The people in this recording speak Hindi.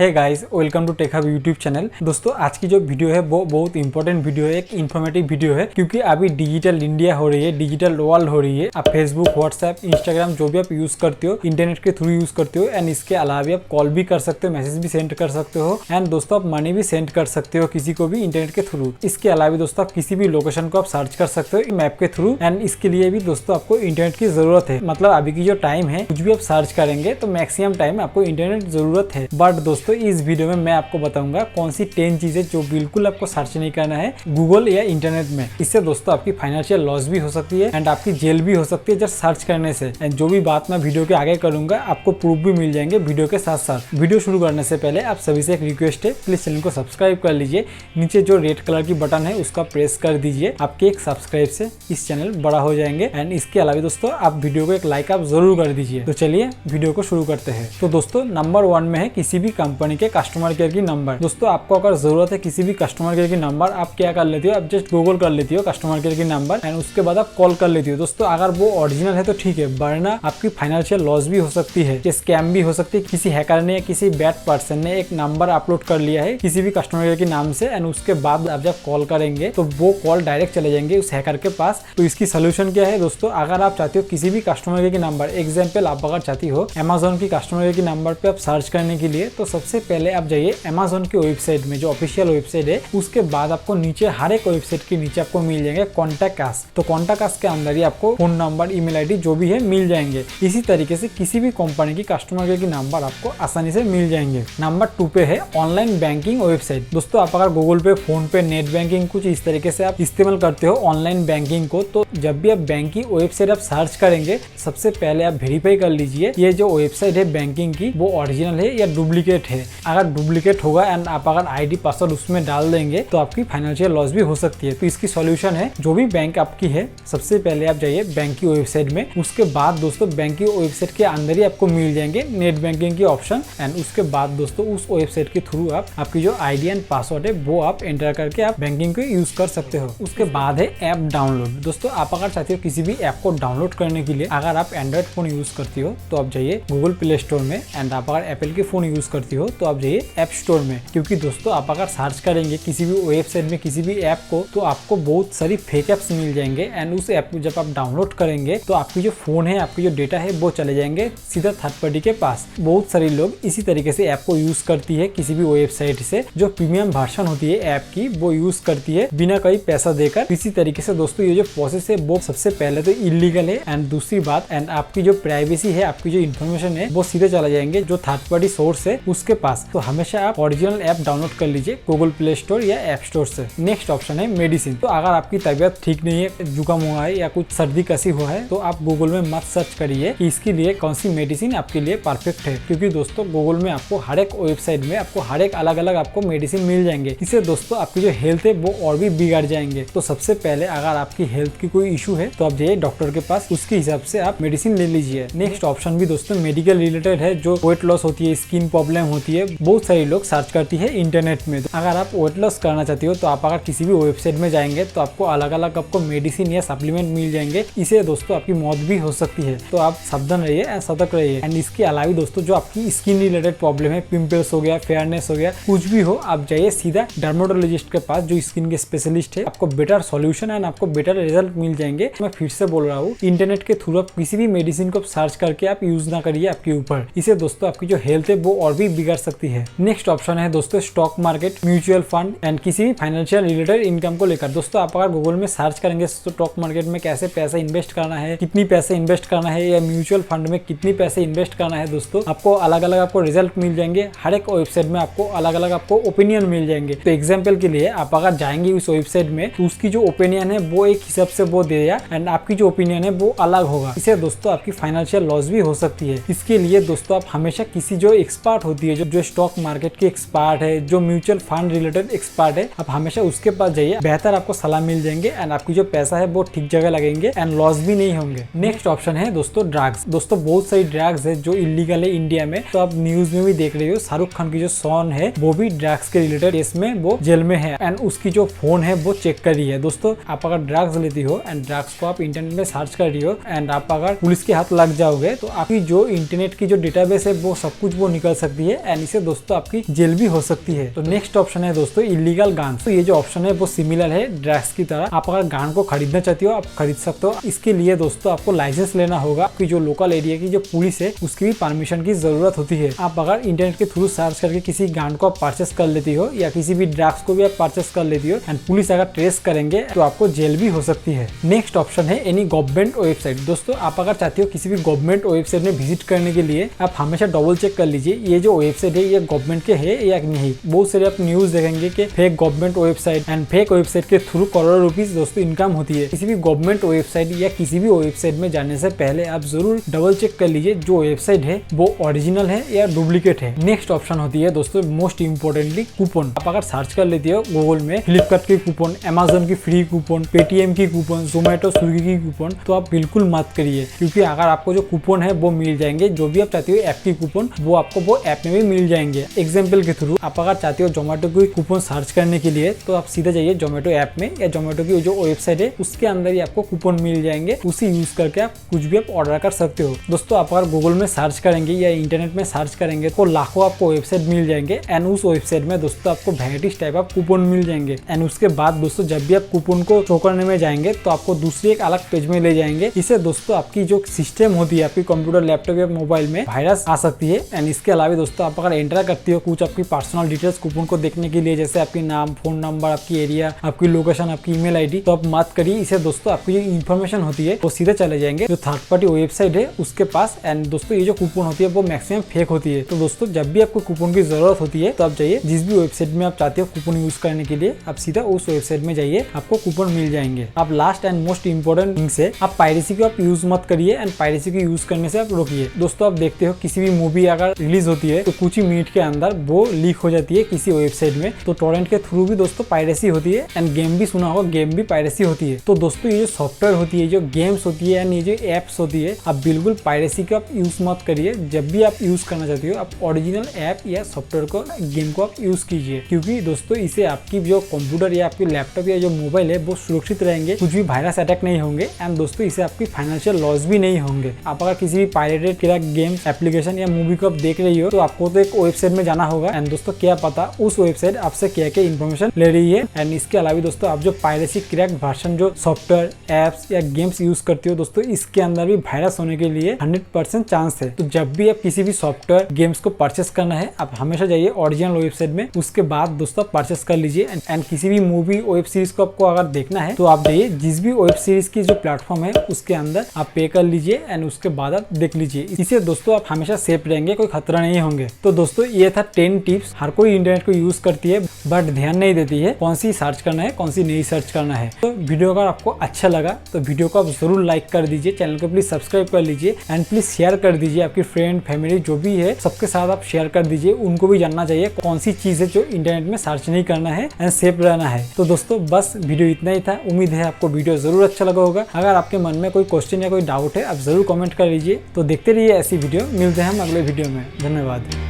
Hey guys, welcome to tech hub YouTube channel. दोस्तों आज की जो वीडियो है वो बहुत इंपॉर्टेंट वीडियो है, एक इन्फॉर्मेटिव वीडियो है, क्योंकि अभी डिजिटल इंडिया हो रही है, डिजिटल वर्ल्ड हो रही है। आप फेसबुक, व्हाट्सएप, इंस्टाग्राम जो भी आप यूज करते हो, इंटरनेट के थ्रू यूज करते हो। एंड इसके अलावा भी आप कॉल भी कर सकते हो, मैसेज भी सेंड कर सकते हो, एंड दोस्तों आप मनी भी सेंड कर सकते हो किसी को भी इंटरनेट के थ्रू। इसके अलावा दोस्तों आप किसी भी लोकेशन को आप सर्च कर सकते हो मैप के थ्रू। एंड इसके लिए भी दोस्तों आपको इंटरनेट की जरूरत है। मतलब अभी की जो टाइम है, कुछ भी आप सर्च करेंगे तो मैक्सिमम टाइम आपको इंटरनेट जरूरत है। बट दोस्तों इस वीडियो में मैं आपको बताऊंगा कौन सी 10 चीजें जो बिल्कुल आपको सर्च नहीं करना है गूगल या इंटरनेट में। इससे दोस्तों आपकी फाइनेंशियल लॉस भी हो सकती है एंड आपकी जेल भी हो सकती है जस्ट सर्च करने से। एंड जो भी बात मैं वीडियो के आगे करूंगा आपको प्रूफ भी मिल जाएंगे वीडियो के साथ साथ। वीडियो शुरू करने से पहले आप सभी से एक रिक्वेस्ट है, प्लीज चैनल को सब्सक्राइब कर लीजिए। नीचे जो रेड कलर की बटन है उसका प्रेस कर दीजिए। आपके एक सब्सक्राइब से इस चैनल बड़ा हो जाएंगे। एंड इसके अलावा दोस्तों आप वीडियो को एक लाइक आप जरूर कर दीजिए। तो चलिए वीडियो को शुरू करते हैं। तो दोस्तों नंबर 1 में है किसी भी कंपनी के कस्टमर केयर की नंबर। दोस्तों आपको अगर जरूरत है किसी भी कस्टमर केयर की नंबर, आप क्या कर लेती हो, आप जस्ट गूगल कर लेती हो कस्टमर केयर की नंबर एंड उसके बाद आप कॉल कर लेती हो। दोस्तों अगर वो ओरिजिनल है तो ठीक है, वरना आपकी फाइनेंशियल लॉस भी हो सकती है, ये स्कैम भी हो सकती है। किसी हैकर ने या किसी बैड पर्सन ने एक नंबर अपलोड कर लिया है किसी भी कस्टमर केयर के नाम से एंड उसके बाद आप जब कॉल करेंगे तो वो कॉल डायरेक्ट चले जाएंगे उस हैकर के पास। तो इसकी सोल्यूशन क्या है दोस्तों, अगर आप चाहते हो किसी भी कस्टमर केयर की नंबर, एग्जाम्पल आप अगर चाहती हो अमेजोन की कस्टमर केयर की नंबर पे आप सर्च करने के लिए, तो सबसे पहले आप जाइए अमेजोन की वेबसाइट में, जो ऑफिशियल वेबसाइट है। उसके बाद आपको नीचे हर एक वेबसाइट के नीचे आपको मिल जाएंगे कॉन्टैक्ट अस। तो कॉन्टैक्ट अस के अंदर ही आपको फोन नंबर, ईमेल आईडी जो भी है मिल जाएंगे। इसी तरीके से किसी भी कंपनी की कस्टमर केयर की नंबर आपको आसानी से मिल जाएंगे। नंबर 2 पे है ऑनलाइन बैंकिंग वेबसाइट। दोस्तों आप अगर गूगल पे, फोन पे, नेट बैंकिंग कुछ इस तरीके से आप इस्तेमाल करते हो ऑनलाइन बैंकिंग को, तो जब भी आप बैंकिंग वेबसाइट आप सर्च करेंगे सबसे पहले आप वेरीफाई कर लीजिए ये जो वेबसाइट है बैंकिंग की वो ओरिजिनल है या डुप्लीकेट है। अगर डुप्लीकेट होगा एंड आप अगर आईडी पासवर्ड उसमें डाल देंगे तो आपकी फाइनेंशियल लॉस भी हो सकती है। तो इसकी सॉल्यूशन है, जो भी बैंक आपकी है सबसे पहले आप जाइए बैंक की वेबसाइट में। उसके बाद दोस्तों बैंक की वेबसाइट के अंदर ही आपको मिल जाएंगे नेट बैंकिंग की ऑप्शन। एंड उसके बाद दोस्तों उस वेबसाइट के थ्रू आप आपकी जो आईडी एंड पासवर्ड है वो आप एंटर करके आप बैंकिंग को यूज कर सकते हो। उसके बाद है ऐप डाउनलोड। दोस्तों आप अगर चाहते हो किसी भी ऐप को डाउनलोड करने के लिए, अगर आप एंड्रॉइड फोन यूज करती हो तो आप जाइए गूगल प्ले स्टोर में, एंड आप अगर एप्पल के फोन यूज करती हो तो आप जाइए ऐप स्टोर में। क्योंकि दोस्तों आप अगर सर्च करेंगे किसी भी वेबसाइट में किसी भी ऐप को तो आपको बहुत सारी फेक ऐप्स मिल जाएंगे। एंड उस ऐप को जब आप डाउनलोड करेंगे तो आपकी जो फोन है, आपकी जो डेटा है वो चले जाएंगे सीधा थर्ड पार्टी के पास। बहुत सारे लोग इसी तरीके से ऐप को यूज करती है किसी भी वेबसाइट से जो प्रीमियम वर्जन होती है ऐप की वो यूज करती है बिना कोई पैसा देकर। इसी तरीके से दोस्तों ये जो प्रोसेस है वो सबसे पहले तो इलीगल है। एंड दूसरी बात, एंड आपकी जो प्राइवेसी है, आपकी जो इन्फॉर्मेशन है वो सीधे चला जाएंगे जो थर्ड पार्टी सोर्स है उसके पास। तो हमेशा आप ओरिजिनल ऐप डाउनलोड कर लीजिए गूगल प्ले स्टोर या ऐप स्टोर से। नेक्स्ट ऑप्शन है मेडिसिन। तो अगर आपकी तबीयत ठीक नहीं है, जुकाम हुआ है या कुछ सर्दी कसी हुआ है, तो आप गूगल में मत सर्च करिए कि इसके लिए कौन सी मेडिसिन आपके लिए परफेक्ट है। क्योंकि दोस्तों गूगल में आपको हर एक वेबसाइट में आपको हर एक अलग अलग आपको मेडिसिन मिल जाएंगे। इससे दोस्तों आपकी जो हेल्थ है वो और भी बिगड़ जाएंगे। तो सबसे पहले अगर आपकी हेल्थ की कोई इशू है तो आप जाइए डॉक्टर के पास, उसके हिसाब से आप मेडिसिन ले लीजिए। नेक्स्ट ऑप्शन भी दोस्तों मेडिकल रिलेटेड है, जो वेट लॉस होती है, स्किन प्रॉब्लम होती है, बहुत सारे लोग सर्च करती है इंटरनेट में। तो अगर आप वेट लॉस करना चाहती हो तो आप अगर किसी भी वेबसाइट में जाएंगे तो आपको अलग अलग आपको मेडिसिन या सप्लीमेंट मिल जाएंगे। इसे दोस्तों आपकी मौत भी हो सकती है। तो आप सावधान रहिए एंड सतर्क रहिए। एंड इसके अलावा दोस्तों जो आपकी स्किन रिलेटेड प्रॉब्लम है, पिंपल्स हो गया, फेयरनेस हो गया, कुछ भी हो, आप जाइए सीधा डर्मेटोलॉजिस्ट के पास जो स्किन के स्पेशलिस्ट है। आपको बेटर सॉल्यूशन एंड आपको बेटर रिजल्ट मिल जाएंगे। मैं फिर से बोल रहा हूँ, इंटरनेट के थ्रू आप किसी भी मेडिसिन को सर्च करके आप यूज ना करिए आपके ऊपर। इसे दोस्तों आपकी जो हेल्थ है वो और भी बिगड़ सकती है। नेक्स्ट ऑप्शन है दोस्तों stock market, mutual fund and किसी भी फाइनेंशियल रिलेटेड इनकम को लेकर। दोस्तों आप अगर गूगल में सर्च करेंगे स्टॉक मार्केट में कैसे पैसे इन्वेस्ट करना है, कितनी पैसे इन्वेस्ट करना है, या म्यूचुअल फंड में कितनी पैसे इन्वेस्ट करना है, दोस्तों आपको अलग अलग आपको रिजल्ट मिल जाएंगे। हर एक वेबसाइट में आपको अलग अलग आपको ओपिनियन मिल जाएंगे। तो एग्जाम्पल के लिए आप अगर जाएंगे उस वेबसाइट में तो उसकी जो ओपिनियन है वो एक हिसाब से वो देगा एंड आपकी जो ओपिनियन है वो अलग होगा। इसे दोस्तों आपकी फाइनेंशियल लॉस भी हो सकती है। इसके लिए दोस्तों आप हमेशा किसी जो एक्सपर्ट होती है, जो स्टॉक मार्केट की एक्सपर्ट है, जो म्यूचुअल फंड रिलेटेड एक्सपर्ट है, आप हमेशा उसके पास जाइए। बेहतर आपको सलाह मिल जाएंगे एंड आपकी जो पैसा है वो ठीक जगह लगेंगे एंड लॉस भी नहीं होंगे। नेक्स्ट ऑप्शन है दोस्तों ड्रग्स। दोस्तों बहुत सारी ड्रग्स है जो इलीगल है इंडिया में। तो आप न्यूज में भी देख रहे हो, शाहरुख खान की जो सॉन है वो भी ड्रग्स के रिलेटेड केस में वो जेल में है एंड उसकी जो फोन है वो चेक करी है। दोस्तों आप अगर ड्रग्स लेती हो एंड ड्रग्स को आप इंटरनेट में सर्च कर रही हो एंड आप अगर पुलिस के हाथ लग जाओगे तो आपकी जो इंटरनेट की जो डेटाबेस है वो सब कुछ वो निकल सकती है एंड इससे दोस्तों आपकी जेल भी हो सकती है। तो नेक्स्ट ऑप्शन है दोस्तों इलीगल गान। तो ये जो ऑप्शन है वो सिमिलर है ड्रग्स की तरह। आप अगर गान को खरीदना चाहते हो आप खरीद सकते हो। इसके लिए दोस्तों आपको लाइसेंस लेना होगा। आपकी जो लोकल एरिया की जो पुलिस है उसकी भी परमिशन की जरूरत होती है। आप अगर इंटरनेट के थ्रू सर्च करके किसी गान को आप परचेस कर लेती हो या किसी भी ड्रग्स को भी आप परचेस कर लेती हो एंड पुलिस अगर ट्रेस करेंगे तो आपको जेल भी हो सकती है। नेक्स्ट ऑप्शन है एनी गवर्नमेंट वेबसाइट। दोस्तों आप अगर चाहते हो किसी भी गवर्नमेंट वेबसाइट में विजिट करने के लिए आप हमेशा डबल चेक कर लीजिए ये जो वेबसाइट है ये गवर्नमेंट के है या नहीं। बहुत सारे आप न्यूज देखेंगे कि fake government website and fake website के थ्रू करोड़ों रुपीस दोस्तों इनकम होती है। किसी भी गवर्नमेंट वेबसाइट या किसी भी वेबसाइट में जाने से पहले आप जरूर डबल चेक कर लीजिए जो वेबसाइट है वो ओरिजिनल है या डुप्लीकेट है। नेक्स्ट ऑप्शन होती है दोस्तों मोस्ट इंपोर्टेंटली कूपन। आप अगर सर्च कर लेते हो गूगल में फ्लिपकार्ट की कूपन, अमेजोन की फ्री कूपन, पेटीएम की कूपन, जोमेटो स्विगी की कूपन, तो आप बिल्कुल मत करिए क्योंकि अगर आपको जो कूपन है वो मिल जाएंगे। जो भी आप चाहते हो ऐप की कूपन वो आपको वो ऐप में भी मिल जाएंगे। एग्जाम्पल के थ्रू आप अगर चाहते हो जोमेटो की कूपन सर्च करने के लिए तो आप सीधा जाइए जोमेटो ऐप में या जोमेटो की जो वेबसाइट है उसके अंदर ही आपको कूपन मिल जाएंगे। उसी यूज करके आप कुछ भी आप ऑर्डर कर सकते हो। दोस्तों आप अगर गूगल में सर्च करेंगे या इंटरनेट में सर्च करेंगे तो लाखों आपको वेबसाइट मिल जाएंगे एंड उस वेबसाइट में दोस्तों आपको वैराइटीज टाइप ऑफ कूपन मिल जाएंगे। एंड उसके बाद दोस्तों जब भी आप कूपन को शो करने में जाएंगे तो आपको दूसरी एक अलग पेज में ले जाएंगे। इससे दोस्तों आपकी जो सिस्टम होती है आपकी कंप्यूटर, लैपटॉप या मोबाइल में वायरस आ सकती है। एंड इसके अलावा दोस्तों आप अगर एंटर करती हो कुछ आपकी पर्सनल डिटेल्स कूपन को देखने के लिए, जैसे आपकी नाम, फोन नंबर, आपकी एरिया, आपकी लोकेशन, आपकी ईमेल आईडी, तो आप मत करिए। इसे दोस्तों आपकी जो इन्फॉर्मेशन होती है वो सीधे चले जाएंगे जो थर्ड पार्टी वेबसाइट है उसके पास। एंड दोस्तों ये जो कूपन होती है वो मैक्सिमम फेक होती है। तो दोस्तों जब भी आपको कूपन की जरूरत होती है तो आप जाइए जिस भी वेबसाइट में आप चाहते हो कूपन यूज करने के लिए, आप सीधा उस वेबसाइट में जाइए, आपको कूपन मिल जाएंगे। आप last and most important thing है आप पायरेसी को आप यूज मत करिए एंड पायरेसी को यूज करने से आप रोकिए। दोस्तों आप देखते हो किसी भी मूवी अगर रिलीज होती है तो कुछ ही मिनट के अंदर वो लीक हो जाती है किसी वेबसाइट में। तो टोरेंट के थ्रू भी दोस्तों पायरेसी होती है एंड गेम भी सुना होगा, गेम भी पायरेसी होती है। तो दोस्तों ये जो सॉफ्टवेयर होती है, जो गेम्स होती है एंड ये जो एप्स होती है, आप बिल्कुल पायरेसी को आप यूज मत करिए। जब भी आप यूज करना चाहते हो आप ओरिजिनल ऐप या सॉफ्टवेयर को, गेम को आप यूज कीजिए क्योंकि दोस्तों इसे आपकी जो कंप्यूटर या आपकी लैपटॉप या जो मोबाइल है वो सुरक्षित रहेंगे, कुछ भी वायरस अटैक नहीं होंगे एंड दोस्तों इसे आपकी फाइनेंशियल लॉस भी नहीं होंगे। आप अगर किसी भी पायरेटेड गेम, एप्लीकेशन या मूवी को आप देख रही हो तो आपको तो एक वेबसाइट में जाना होगा एंड दोस्तों क्या पता उस वेबसाइट आपसे क्या क्या इन्फॉर्मेशन ले रही है। एंड इसके अलावा दोस्तों आप जो पायरेसी क्रैक्ड वर्जन जो सॉफ्टवेयर, एप्स या गेम्स यूज करती हो दोस्तों इसके अंदर भी वायरस होने के लिए 100% चांस है। तो जब भी आप किसी भी सॉफ्टवेयर, गेम्स को परचेस करना है आप हमेशा जाइए ओरिजिनल वेबसाइट में, उसके बाद दोस्तों परचेस कर लीजिए। एंड किसी भी मूवी, वेब सीरीज को आपको अगर देखना है तो आप जाइए जिस भी वेब सीरीज की जो प्लेटफॉर्म है उसके अंदर आप पे कर लीजिए एंड उसके बाद आप देख लीजिए। इससे दोस्तों आप हमेशा सेफ रहेंगे, कोई खतरा नहीं होंगे। तो दोस्तों ये था 10 टिप्स। हर कोई इंटरनेट को यूज करती है बट ध्यान नहीं देती है कौन सी सर्च करना है, कौन सी नहीं सर्च करना है। तो वीडियो अगर आपको अच्छा लगा तो वीडियो को आप जरूर लाइक कर दीजिए, चैनल को प्लीज सब्सक्राइब कर लीजिए एंड प्लीज शेयर कर दीजिए। आपकी फ्रेंड, फैमिली जो भी है सबके साथ आप शेयर कर दीजिए, उनको भी जानना चाहिए कौन सी चीज है जो इंटरनेट में सर्च नहीं करना है एंड सेफ रहना है। तो दोस्तों बस वीडियो इतना ही था। उम्मीद है आपको वीडियो जरूर अच्छा लगा होगा। अगर आपके मन में कोई क्वेश्चन या कोई डाउट है आप जरूर कमेंट कर लीजिए। तो देखते रहिए ऐसी वीडियो। मिलते हैं हम अगले वीडियो में। धन्यवाद।